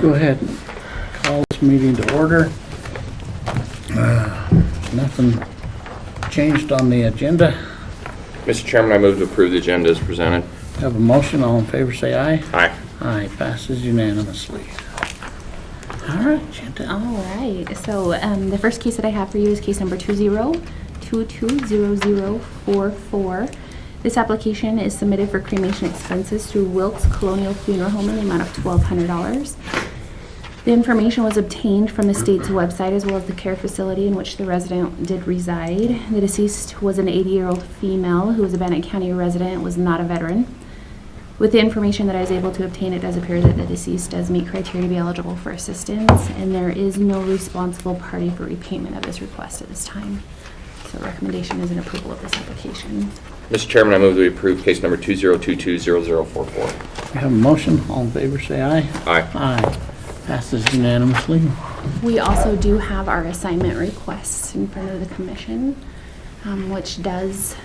Go ahead and call this meeting to order. Nothing changed on the agenda. Mr. Chairman, I move to approve the agenda as presented. Have a motion. All in favor say aye. Aye. Aye. Passes unanimously. All right, agenda. All right, so the first case that I have for you is case number 20220044. This application is submitted for cremation expenses through Wilkes Colonial Funeral Home in the amount of $1,200. The information was obtained from the state's website as well as the care facility in which the resident did reside. The deceased was an 80-year-old female who was a Bannock County resident, was not a veteran. With the information that I was able to obtain, it does appear that the deceased does meet criteria to be eligible for assistance, and there is no responsible party for repayment of this request at this time. So recommendation is an approval of this application. Mr. Chairman, I move that we approve case number 20220044. We have a motion. All in favor say aye. Aye. Aye. Passes unanimously. We also do have our assignment requests in front of the commission, which does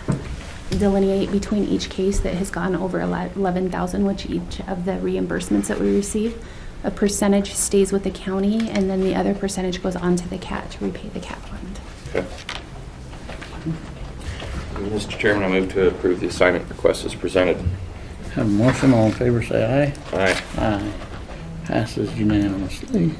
delineate between each case that has gone over $11,000, which each of the reimbursements that we receive, a percentage stays with the county, and then the other percentage goes on to the CAT to repay the CAT fund. Okay. Mr. Chairman, I move to approve the assignment request as presented. Have a motion. All in favor say aye. Aye. Aye. Passes unanimously.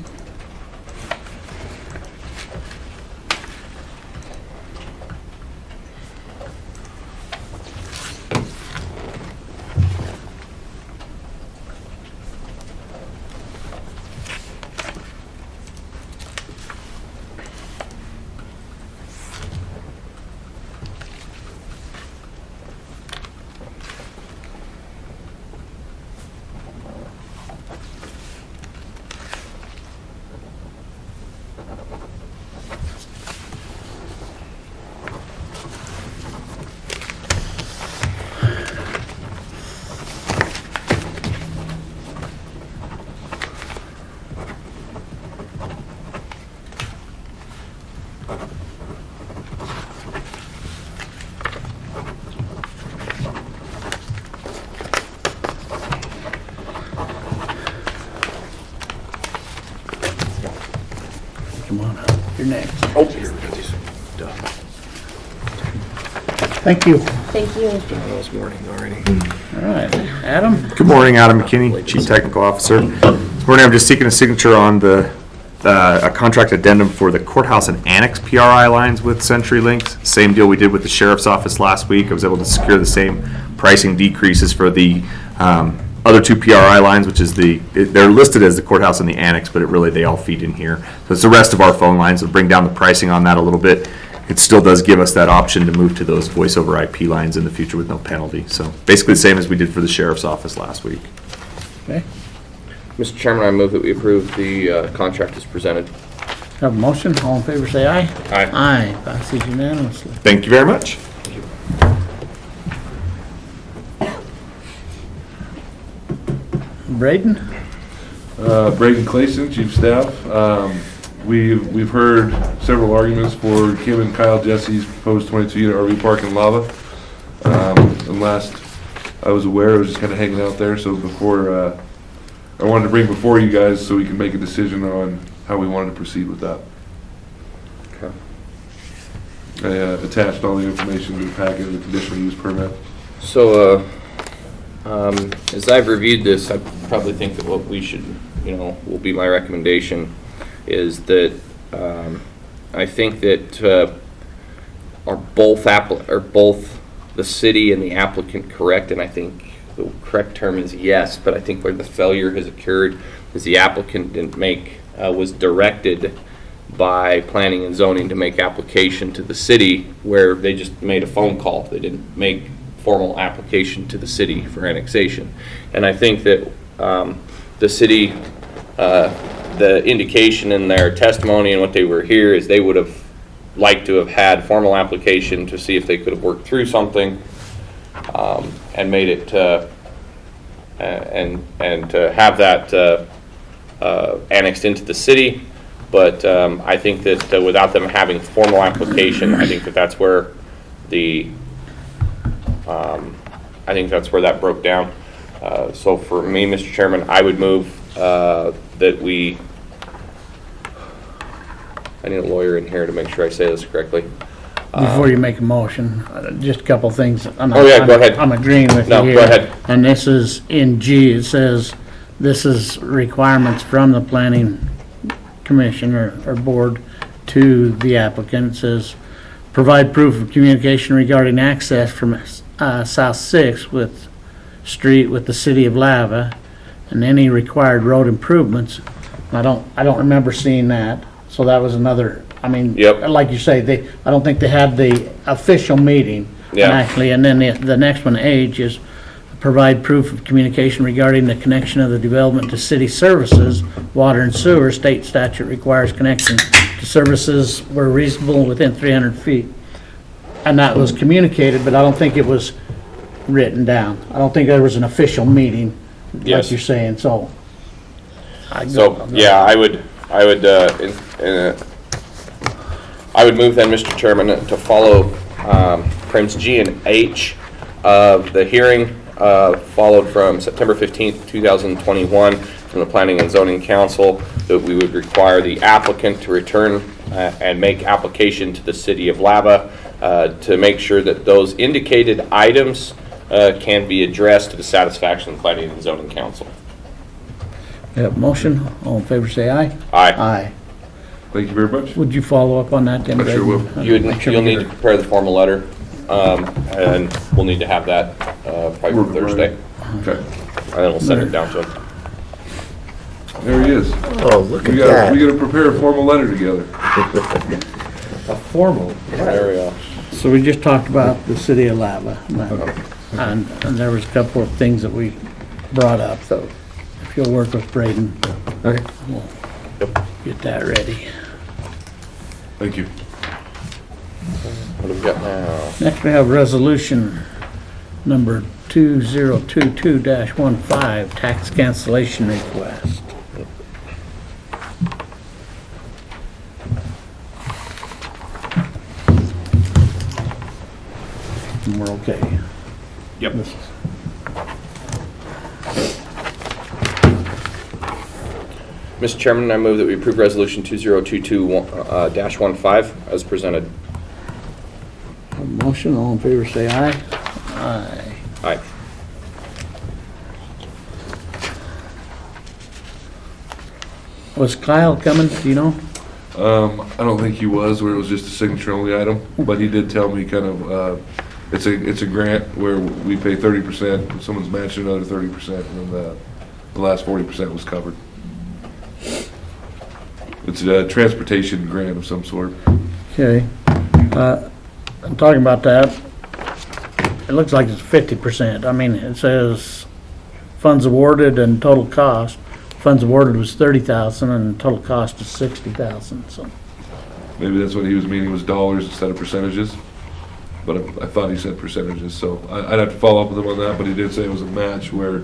Come on up. You're next. Oh, Thank you. Thank you. this morning already. All right. Adam? Good morning, Adam McKinney, Chief Technical Officer. This morning I'm just seeking a signature on a contract addendum for the courthouse and annex PRI lines with CenturyLinks. Same deal we did with the Sheriff's Office last week. I was able to secure the same pricing decreases for the other two PRI lines, which is they're listed as the courthouse and the annex, but they all feed in here. So it's the rest of our phone lines. It'll bring down the pricing on that a little bit. It still does give us that option to move to those voice over IP lines in the future with no penalty. So basically the same as we did for the Sheriff's Office last week. Okay. Mr. Chairman, I move that we approve the contract as presented. Have a motion. All in favor say aye. Aye. Aye. Passes unanimously. Thank you very much. Braden? Braden Clayson, Chief of Staff. We've heard several arguments for Kim and Kyle Jesse's proposed 22-unit RV park in Lava. And last I was aware, I was just kind of hanging out there. So before I wanted to bring before you guys so we can make a decision on how we wanted to proceed with that. Okay. I attached all the information to the packet of the conditional use permit. So, as I've reviewed this, I probably think that what we should, will be my recommendation is that I think that are both the city and the applicant correct, and I think the correct term is yes, but I think where the failure has occurred is the applicant was directed by planning and zoning to make application to the city where they just made a phone call. They didn't make formal application to the city for annexation. And I think that the city, the indication in their testimony and what they were here is they would have liked to have had formal application to see if they could have worked through something and made it and to have that annexed into the city. But I think that without them having formal application, I think that that's where that broke down. So for me, Mr. Chairman, I would move that we, I need a lawyer in here to make sure I say this correctly. Before you make a motion, just a couple things. Oh, yeah, go ahead. I'm agreeing with you No, here. go ahead. And this is in G, it says, this is requirements from the planning commission or board to the applicant. It says, provide proof of communication regarding access from South Sixth with street with the city of Lava and any required road improvements. I don't remember seeing that, so that was another, I mean, Yep. like you say, I don't think they had the official meeting. Yeah. Actually, and then the next one, H, is provide proof of communication regarding the connection of the development to city services, water and sewer. State statute requires connection to services where reasonable within 300 feet. And that was communicated, but I don't think it was written down. I don't think there was an official meeting, like Yes. you're saying, so. So, yeah, I would move then, Mr. Chairman, to follow Prims G and H of the hearing followed from September 15th, 2021 from the Planning and Zoning Council, that we would require the applicant to return and make application to the city of Lava to make sure that those indicated items can be addressed to the satisfaction of the Planning and Zoning Council. We have a motion, all in favor say aye. Aye. Aye. Thank you very much. Would you follow up on that, Tim? I sure will. You'll need to prepare the formal letter, and we'll need to have that probably for Thursday. Okay, And then we'll send it down to him. there he is. Oh, look at We that. gotta prepare a formal letter together. A formal. There we go. So we just talked about the city of Lava, and there was a couple of things that we brought up, so if you'll work with Braden, Okay. we'll get that ready. Thank you. What do we got now? Next, we have resolution number 2022-15, tax cancellation request. And we're okay. Yep. This is- Mr. Chairman, I move that we approve Resolution 2022-15 as presented. a motion, all in favor say aye. Aye. Aye. Was Kyle coming, do you know? I don't think he was, where it was just a signature only item, but he did tell me kind of, it's a grant where we pay 30%, someone's matching another 30%, and then the last 40% was covered. It's a transportation grant of some sort. Okay. I'm talking about that. It looks like it's 50%. I mean, it says funds awarded and total cost. Funds awarded was 30,000 and total cost is 60,000, so. Maybe that's what he was meaning, was dollars instead of percentages. But I thought he said percentages, so I'd have to follow up with him on that, but he did say it was a match where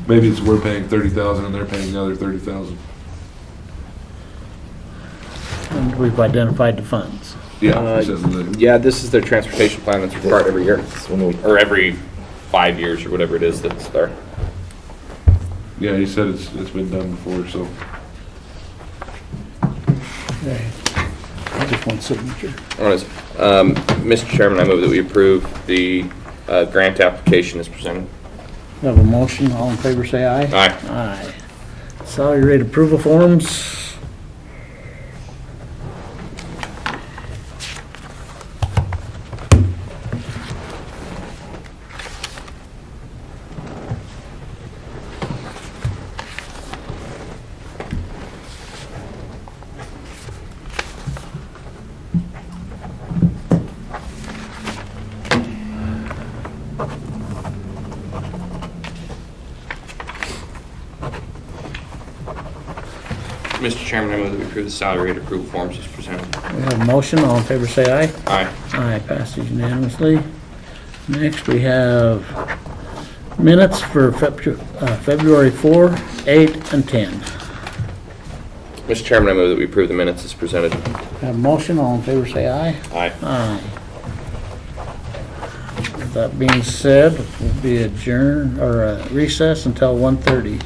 maybe it's we're paying 30,000 and they're paying the other 30,000. And we've identified the funds. Yeah, he says that. Yeah, this is their transportation plan that's required every year, or every 5 years, or whatever it is that's there. Yeah, he said it's been done before, so. Okay. Just one signature. Mr. Chairman, I move that we approve the grant application as presented. We have a motion, all in favor say aye. Aye. Aye. Salary rate approval forms. Mr. Chairman, I move that we approve the salary rate approval forms as presented. We have a motion, all in favor say aye. Aye. Aye, passes unanimously. Next, we have minutes for February 4, 8, and 10. Mr. Chairman, I move that we approve the minutes as presented. We have a motion, all in favor say aye. Aye. Aye. With that being said, we'll be adjourned, or recess until 1:30.